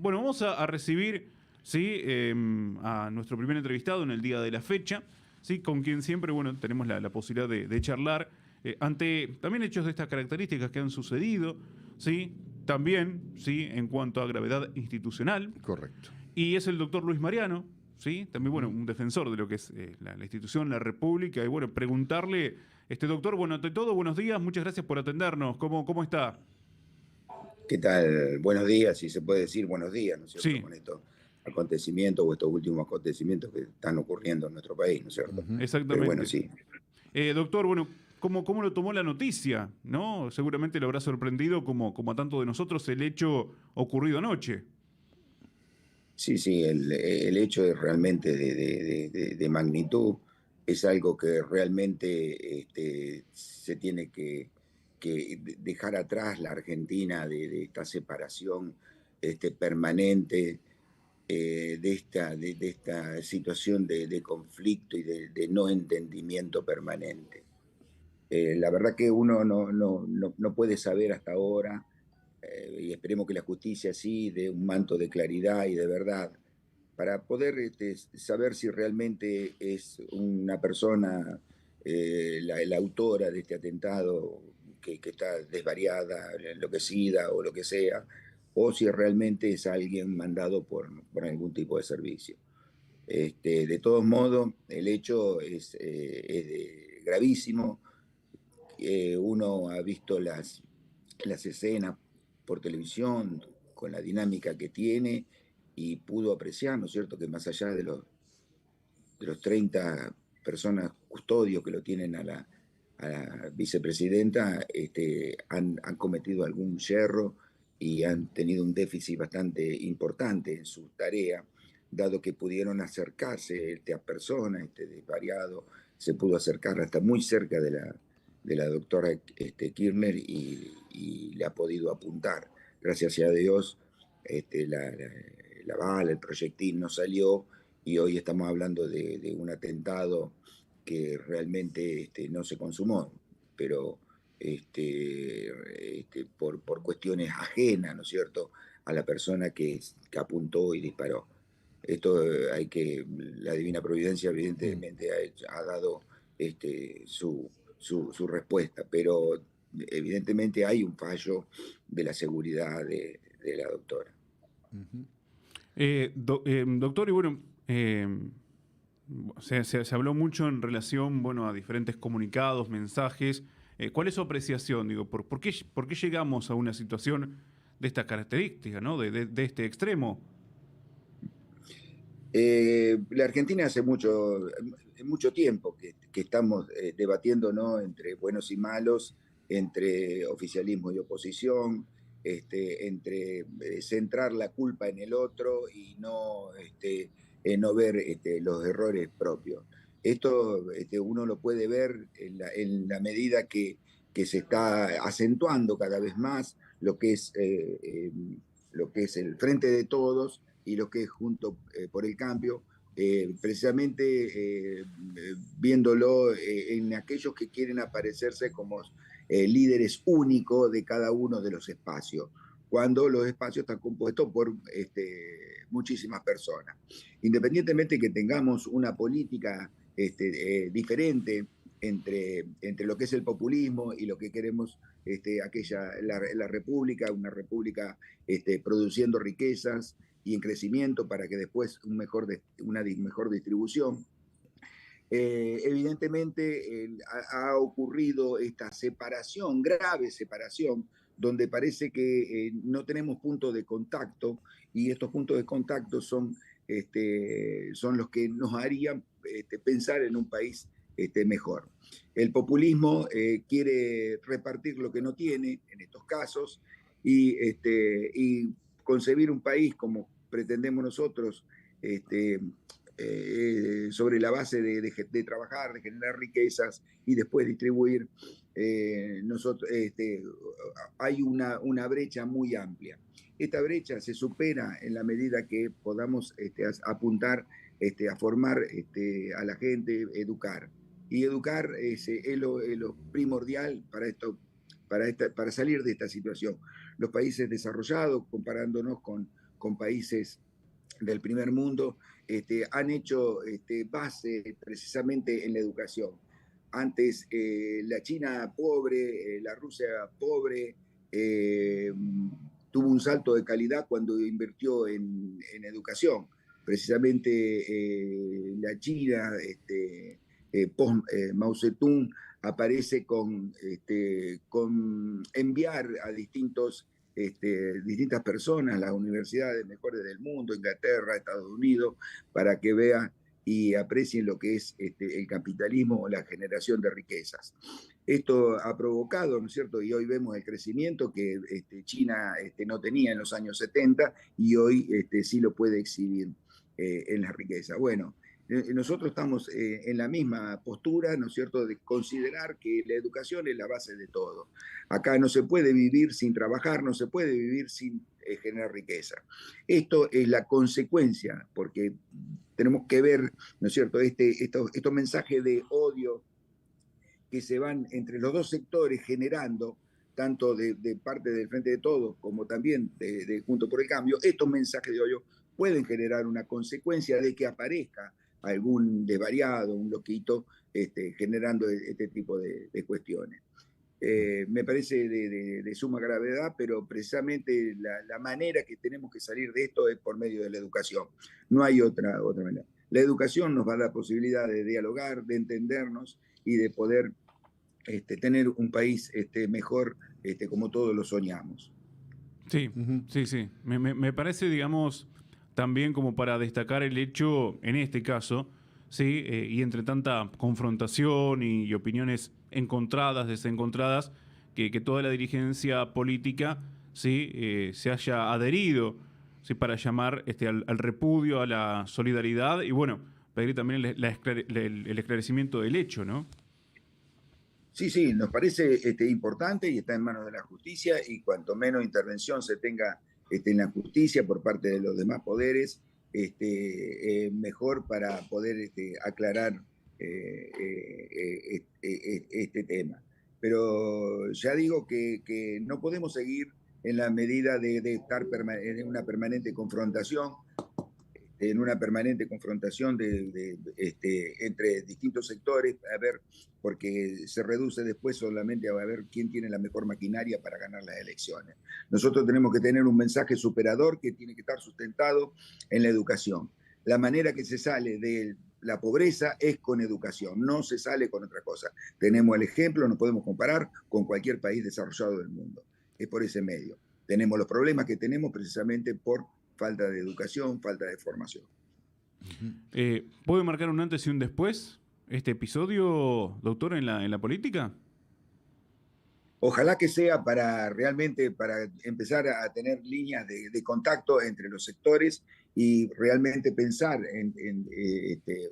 bueno, vamos a recibir, ¿sí? A nuestro primer entrevistado en el día de la fecha, ¿sí? Con quien siempre, bueno, tenemos la posibilidad de charlar ante también hechos de estas características que han sucedido, ¿sí? También, ¿sí? En cuanto a gravedad institucional. Correcto. Y es el doctor Luis Mariano, ¿sí? También, bueno, un defensor de lo que es la institución, la República. Y bueno, preguntarle, doctor, bueno, ante todo, buenos días, muchas gracias por atendernos. ¿Cómo está? ¿Qué tal? Buenos días, si se puede decir buenos días, ¿no es cierto? Sí, Con estos acontecimientos o estos últimos acontecimientos que están ocurriendo en nuestro país, ¿no es cierto? Pero bueno, exactamente. sí. Doctor, bueno, ¿cómo lo tomó la noticia? ¿No? Seguramente lo habrá sorprendido como a tanto de nosotros el hecho ocurrido anoche. Sí, el hecho es realmente de magnitud, es algo que realmente se tiene que dejar atrás la Argentina de esta separación permanente, de esta situación de conflicto y de no entendimiento permanente. La verdad que uno no puede saber hasta ahora, y esperemos que la justicia sí dé un manto de claridad y de verdad, para poder saber si realmente es una persona la autora de este atentado que está desvariada, enloquecida o lo que sea, o si realmente es alguien mandado por algún tipo de servicio. De todos modos, el hecho es gravísimo. Uno ha visto las escenas por televisión con la dinámica que tiene y pudo apreciar, ¿no es cierto?, que más allá de los 30 personas custodios que lo tienen a la vicepresidenta, han cometido algún yerro y han tenido un déficit bastante importante en su tarea, dado que pudieron acercarse a personas, desvariado, se pudo acercar hasta muy cerca de la doctora Kirchner y le ha podido apuntar. Gracias a Dios, la bala, el proyectil no salió y hoy estamos hablando de un atentado que realmente no se consumó, pero por cuestiones ajenas, ¿no es cierto?, a la persona que apuntó y disparó. Esto la Divina Providencia evidentemente ha dado su respuesta, pero evidentemente hay un fallo de la seguridad de la doctora. Doctor, y bueno, se habló mucho en relación, bueno, a diferentes comunicados, mensajes. ¿Cuál es su apreciación? Digo, ¿por qué llegamos a una situación de estas características, ¿no? De este extremo. La Argentina hace mucho tiempo que estamos debatiendo, ¿no?, entre buenos y malos, entre oficialismo y oposición, entre centrar la culpa en el otro y no ver los errores propios. Esto uno lo puede ver en la medida que se está acentuando cada vez más lo que es el Frente de Todos y lo que es Juntos por el Cambio, precisamente viéndolo en aquellos que quieren aparecerse como líderes únicos de cada uno de los espacios, cuando los espacios están compuestos por muchísimas personas. Independientemente que tengamos una política diferente entre lo que es el populismo y lo que queremos, la república, una república produciendo riquezas y en crecimiento para que después una mejor distribución. Evidentemente ha ocurrido esta separación, grave separación, donde parece que no tenemos puntos de contacto y estos puntos de contacto son los que nos harían pensar en un país mejor. El populismo quiere repartir lo que no tiene en estos casos y concebir un país como pretendemos nosotros, sobre la base de trabajar, de generar riquezas y después distribuir, hay una brecha muy amplia. Esta brecha se supera en la medida que podamos apuntar a formar a la gente, educar. Y educar es lo primordial para salir de esta situación. Los países desarrollados, comparándonos con países del primer mundo, han hecho base precisamente en la educación. Antes la China pobre, la Rusia pobre, tuvo un salto de calidad cuando invirtió en educación. Precisamente la China, post Mao Zedong, aparece con enviar a distintas personas, las universidades mejores del mundo, Inglaterra, Estados Unidos, para que vean y aprecien lo que es el capitalismo o la generación de riquezas. Esto ha provocado, ¿no es cierto? Y hoy vemos el crecimiento que China no tenía en los años 70 y hoy sí lo puede exhibir en la riqueza. Bueno, nosotros estamos en la misma postura, ¿no es cierto?, de considerar que la educación es la base de todo. Acá no se puede vivir sin trabajar, no se puede vivir sin generar riqueza. Esto es la consecuencia, porque tenemos que ver, ¿no es cierto?, estos mensajes de odio que se van entre los dos sectores generando, tanto de parte del Frente de Todos como también de Juntos por el Cambio, estos mensajes de odio pueden generar una consecuencia de que aparezca algún desvariado, un loquito, generando este tipo de cuestiones. Me parece de suma gravedad, pero precisamente la manera que tenemos que salir de esto es por medio de la educación. No hay otra manera. La educación nos va a dar posibilidad de dialogar, de entendernos y de poder tener un país mejor como todos lo soñamos. Sí, sí, sí. Me parece, digamos, también como para destacar el hecho, en este caso, sí, y entre tanta confrontación y opiniones encontradas, desencontradas, que toda la dirigencia política, sí, se haya adherido, sí, para llamar al repudio, a la solidaridad y bueno, pedir también el esclarecimiento del hecho, ¿no? Sí, sí, nos parece importante y está en manos de la justicia y cuanto menos intervención se tenga en la justicia por parte de los demás poderes, mejor para poder aclarar este tema. Pero ya digo que no podemos seguir en la medida de estar en una permanente confrontación, entre distintos sectores, a ver, porque se reduce después solamente a ver quién tiene la mejor maquinaria para ganar las elecciones. Nosotros tenemos que tener un mensaje superador que tiene que estar sustentado en la educación. La manera que se sale de la pobreza es con educación, no se sale con otra cosa. Tenemos el ejemplo, nos podemos comparar con cualquier país desarrollado del mundo. Es por ese medio. Tenemos los problemas que tenemos precisamente por falta de educación, falta de formación. ¿Puede marcar un antes y un después este episodio, doctor, en la política? Ojalá que sea para empezar a tener líneas de contacto entre los sectores y realmente pensar en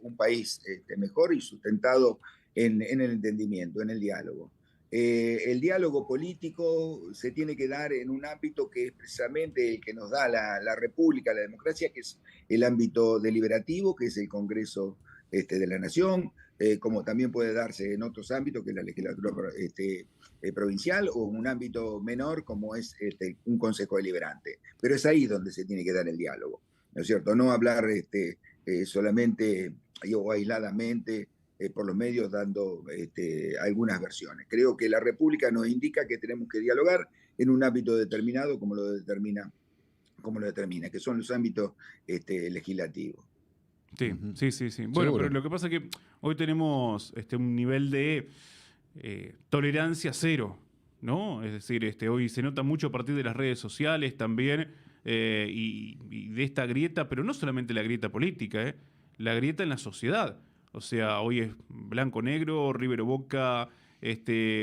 un país mejor y sustentado en el entendimiento, en el diálogo. El diálogo político se tiene que dar en un ámbito que es precisamente el que nos da la República, la democracia, que es el ámbito deliberativo, que es el Congreso de la Nación, como también puede darse en otros ámbitos, que es la legislatura provincial, o un ámbito menor como es un consejo deliberante. Pero es ahí donde se tiene que dar el diálogo, ¿no es cierto? No hablar solamente o aisladamente por los medios dando algunas versiones. Creo que la República nos indica que tenemos que dialogar en un ámbito determinado como lo determina, que son los ámbitos legislativos. Sí, sí, sí, sí. Bueno, Seguro. pero lo que pasa es que hoy tenemos un nivel de tolerancia cero, ¿no? Es decir, hoy se nota mucho a partir de las redes sociales también y de esta grieta, pero no solamente la grieta política, la grieta en la sociedad. O sea, hoy es blanco-negro, River o Boca,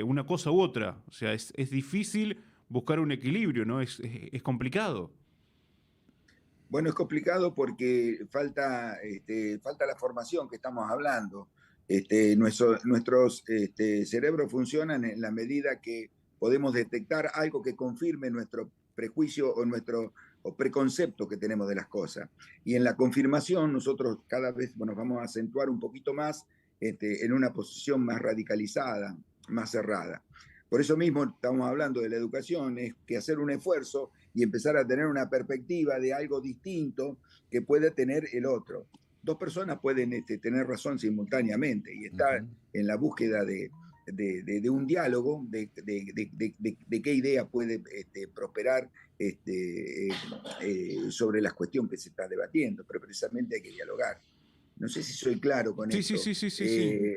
una cosa u otra. O sea, es difícil buscar un equilibrio, ¿no? Es complicado. Bueno, es complicado porque falta la formación que estamos hablando. Nuestros cerebros funcionan en la medida que podemos detectar algo que confirme nuestro prejuicio o nuestro preconcepto que tenemos de las cosas. Y en la confirmación nosotros cada vez nos vamos a acentuar un poquito más en una posición más radicalizada, más cerrada. Por eso mismo estamos hablando de la educación, es que hacer un esfuerzo y empezar a tener una perspectiva de algo distinto que puede tener el otro. Dos personas pueden tener razón simultáneamente y estar en la búsqueda de un diálogo, de qué idea puede prosperar sobre la cuestión que se está debatiendo, pero precisamente hay que dialogar. No sé si soy claro con Sí, sí, esto. sí, sí, sí, sí.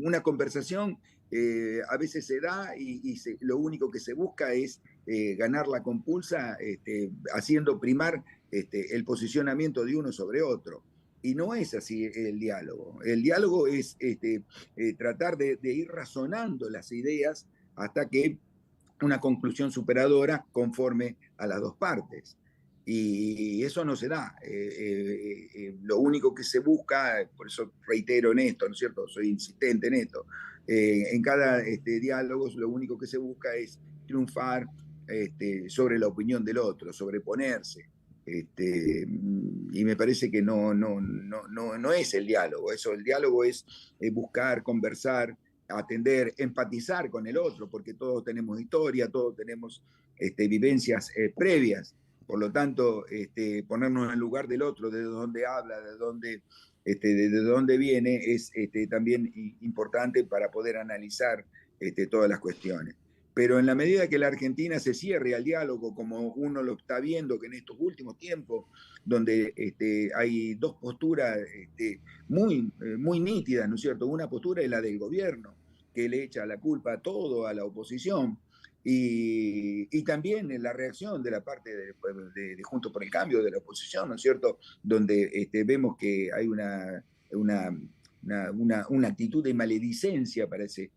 Una conversación a veces se da y lo único que se busca es ganar la compulsa, haciendo primar el posicionamiento de uno sobre otro. Y no es así el diálogo. El diálogo es tratar de ir razonando las ideas hasta que una conclusión superadora conforme a las dos partes. Y eso no se da. Lo único que se busca, por eso reitero en esto, ¿no es cierto? Soy insistente en esto. En cada diálogo lo único que se busca es triunfar sobre la opinión del otro, sobreponerse. Y me parece que no es el diálogo. Eso, el diálogo es buscar, conversar, atender, empatizar con el otro, porque todos tenemos historia, todos tenemos vivencias previas. Por lo tanto, ponernos en el lugar del otro, de dónde habla, de dónde viene, es también importante para poder analizar todas las cuestiones. Pero en la medida que la Argentina se cierre al diálogo, como uno lo está viendo que en estos últimos tiempos, donde hay dos posturas muy nítidas, ¿no es cierto? Una postura es la del gobierno, que le echa la culpa a todo a la oposición, y también en la reacción de la parte de Juntos por el Cambio, de la oposición, ¿no es cierto? Donde vemos que hay una actitud de maledicencia, parece,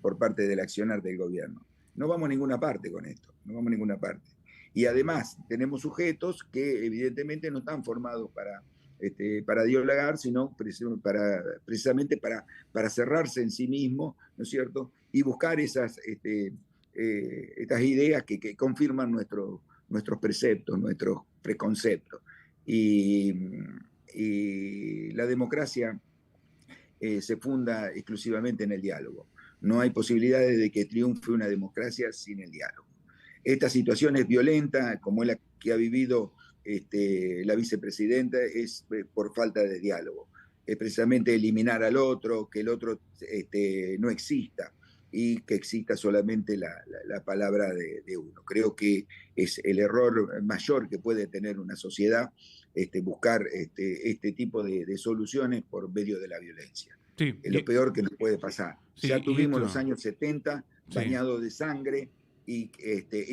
por parte del accionar del gobierno. No vamos a ninguna parte con esto, no vamos a ninguna parte. Y además tenemos sujetos que evidentemente no están formados para dialogar, sino precisamente para cerrarse en sí mismo, ¿no es cierto? Y buscar estas ideas que confirman nuestros preceptos, nuestros preconceptos. Y la democracia se funda exclusivamente en el diálogo. No hay posibilidades de que triunfe una democracia sin el diálogo. Esta situación es violenta, como es la que ha vivido la vicepresidenta, es por falta de diálogo. Es precisamente eliminar al otro, que el otro no exista y que exista solamente la palabra de uno. Creo que es el error mayor que puede tener una sociedad, buscar este tipo de soluciones por medio de la violencia. Sí, Es lo peor que nos puede pasar. sí, Ya y tuvimos esto, los años 70 sí. bañados de sangre y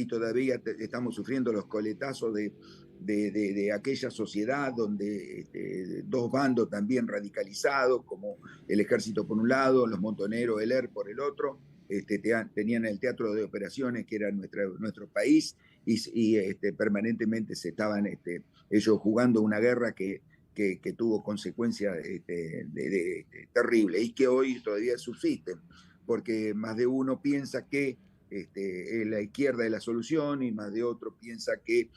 todavía estamos sufriendo los coletazos de aquella sociedad donde dos bandos también radicalizados, como el ejército por un lado, los montoneros, el ER por el otro, tenían el teatro de operaciones que era nuestro país y permanentemente se estaban ellos jugando una guerra que tuvo consecuencias terribles y que hoy todavía subsisten, porque más de uno piensa que la izquierda es la solución y más de otro piensa que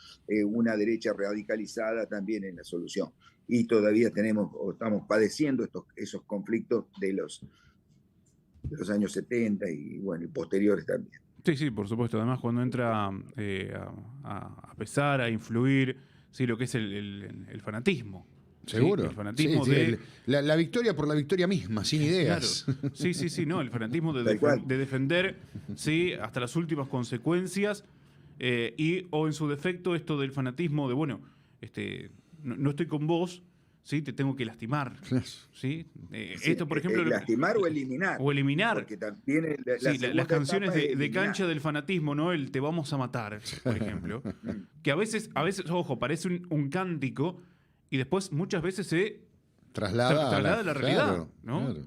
una derecha radicalizada también es la solución. Y todavía estamos padeciendo esos conflictos de los años 70 y bueno, y posteriores también. Sí, sí, por supuesto. Además, cuando entra a pesar, a influir, sí, lo que es el fanatismo. Seguro. ¿Sí? El fanatismo sí, de... la victoria por la victoria misma, sin ideas. Claro. Sí, sí, sí, no, el fanatismo de defender, sí, hasta las últimas consecuencias, o en su defecto esto del fanatismo de, bueno, no estoy con vos, ¿sí? Te tengo que lastimar. ¿Sí? Esto, por ejemplo... lastimar o eliminar. O eliminar. Porque también las canciones de cancha del fanatismo, ¿no? El te vamos a matar, por ejemplo. Que a veces, ojo, parece un cántico y después muchas veces se traslada a la realidad, claro, ¿no? Claro.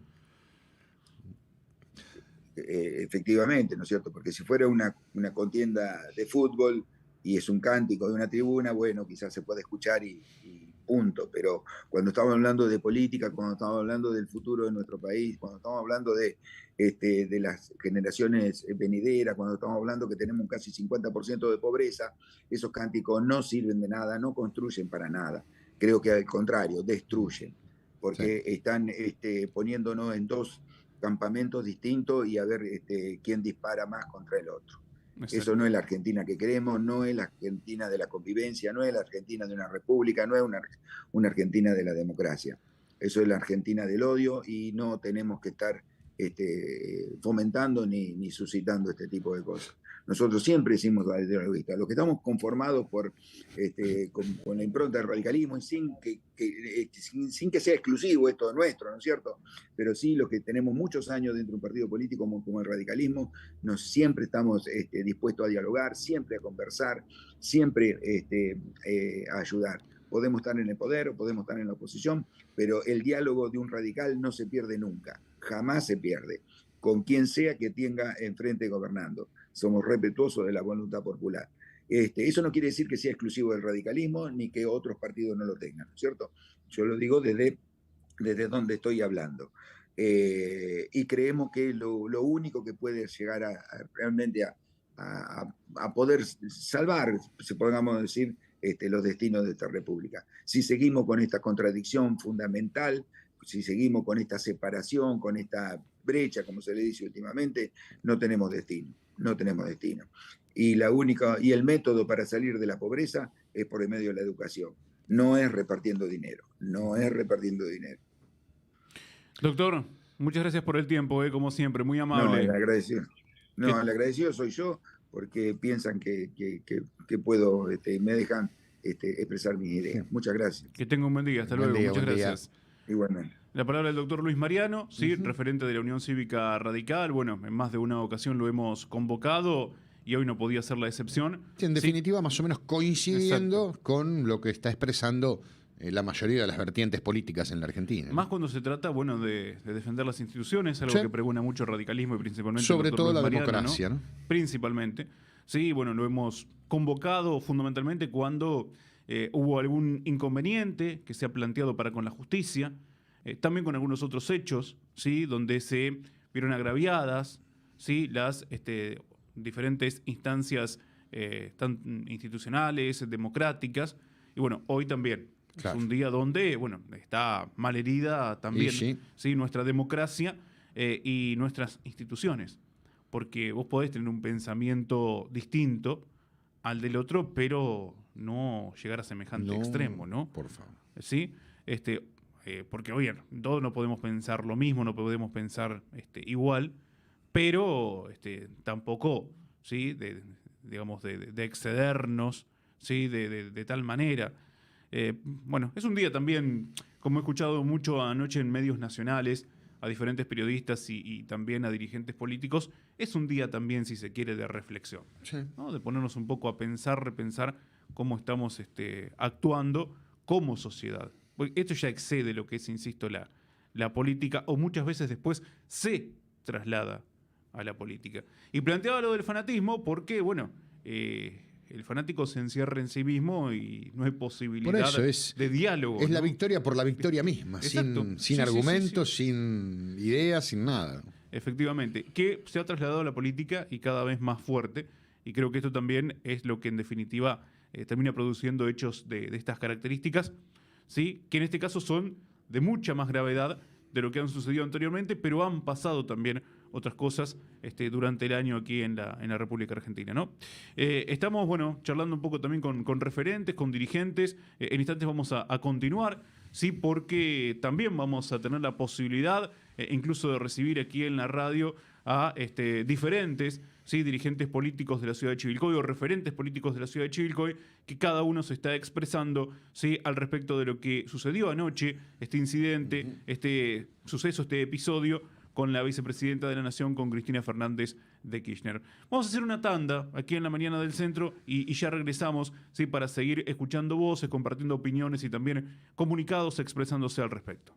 Efectivamente, ¿no es cierto? Porque si fuera una contienda de fútbol y es un cántico de una tribuna, bueno, quizás se puede escuchar y punto, pero cuando estamos hablando de política, cuando estamos hablando del futuro de nuestro país, cuando estamos hablando de las generaciones venideras, cuando estamos hablando que tenemos un casi 50% de pobreza, esos cánticos no sirven de nada, no construyen para nada. Creo que al contrario, destruyen, porque están poniéndonos en dos campamentos distintos y a ver quién dispara más contra el otro. Exacto. Eso no es la Argentina que queremos, no es la Argentina de la convivencia, no es la Argentina de una república, no es una Argentina de la democracia. Eso es la Argentina del odio y no tenemos que estar fomentando ni suscitando este tipo de cosas. Nosotros siempre hicimos la ideología. Los que estamos conformados con la impronta del radicalismo, sin que sea exclusivo esto nuestro, ¿no es cierto? Pero sí, los que tenemos muchos años dentro de un partido político como el radicalismo, siempre estamos dispuestos a dialogar, siempre a conversar, siempre a ayudar. Podemos estar en el poder o podemos estar en la oposición, pero el diálogo de un radical no se pierde nunca, jamás se pierde, con quien sea que tenga enfrente gobernando. Somos respetuosos de la voluntad popular. Eso no quiere decir que sea exclusivo del radicalismo ni que otros partidos no lo tengan, ¿no es cierto? Yo lo digo desde donde estoy hablando. Y creemos que lo único que puede llegar realmente a poder salvar, si podamos decir, los destinos de esta república. Si seguimos con esta contradicción fundamental, si seguimos con esta separación, con esta brecha, como se le dice últimamente, no tenemos destino, no tenemos destino. Y el método para salir de la pobreza es por el medio de la educación, no es repartiendo dinero, no es repartiendo dinero. Doctor, muchas gracias por el tiempo, como siempre, muy amable. No, el agradecido soy yo, porque piensan que puedo, me dejan expresar mis ideas. Muchas gracias. Que tenga un buen día, hasta luego, muchas gracias. Igualmente. La palabra del doctor Luis Mariano, ¿sí? Referente de la Unión Cívica Radical. Bueno, en más de una ocasión lo hemos convocado y hoy no podía ser la excepción. Sí, en definitiva, más o menos coincidiendo con lo que está expresando la mayoría de las vertientes políticas en la Argentina. Más cuando se trata, bueno, de defender las instituciones, algo que pregona mucho el radicalismo y principalmente sobre el doctor todo Luis la Mariano, democracia, ¿no? Principalmente. Sí, bueno, lo hemos convocado fundamentalmente cuando hubo algún inconveniente que se ha planteado para con la justicia, también con algunos otros hechos, ¿sí? Donde se vieron agraviadas, ¿sí? Las diferentes instancias institucionales, democráticas, y bueno, hoy también. Claro. Es un día donde, bueno, está mal herida también, ¿sí? Nuestra democracia y nuestras instituciones. Porque vos podés tener un pensamiento distinto al del otro, pero no llegar a semejante extremo, ¿no? Por favor. ¿Sí? Porque, oye, todos no podemos pensar lo mismo, no podemos pensar igual, pero tampoco, ¿sí? De excedernos, ¿sí? De tal manera. Bueno, es un día también, como he escuchado mucho anoche en medios nacionales, a diferentes periodistas y también a dirigentes políticos, es un día también, si se quiere, de reflexión, ¿no? De ponernos un poco a pensar, repensar cómo estamos actuando como sociedad. Porque esto ya excede lo que es, insisto, la política, o muchas veces después se traslada a la política. Y planteaba lo del fanatismo porque, bueno, el fanático se encierra en sí mismo y no hay posibilidad de diálogo. Es, ¿no? La victoria por la victoria misma, sin argumentos, sin ideas, sin nada. Efectivamente, que se ha trasladado a la política y cada vez más fuerte, y creo que esto también es lo que en definitiva termina produciendo hechos de estas características, ¿sí? Que en este caso son de mucha más gravedad de lo que han sucedido anteriormente, pero han pasado también otras cosas durante el año aquí en la República Argentina, ¿no? Estamos, bueno, charlando un poco también con referentes, con dirigentes. En instantes vamos a continuar, ¿sí? Porque también vamos a tener la posibilidad incluso de recibir aquí en la radio a diferentes, ¿sí? Dirigentes políticos de la ciudad de Chivilcoy o referentes políticos de la ciudad de Chivilcoy, que cada uno se está expresando, ¿sí? Al respecto de lo que sucedió anoche, este incidente, este suceso, este episodio con la vicepresidenta de la Nación, con Cristina Fernández de Kirchner. Vamos a hacer una tanda aquí en la mañana del centro y ya regresamos, ¿sí? Para seguir escuchando voces, compartiendo opiniones y también comunicados expresándose al respecto.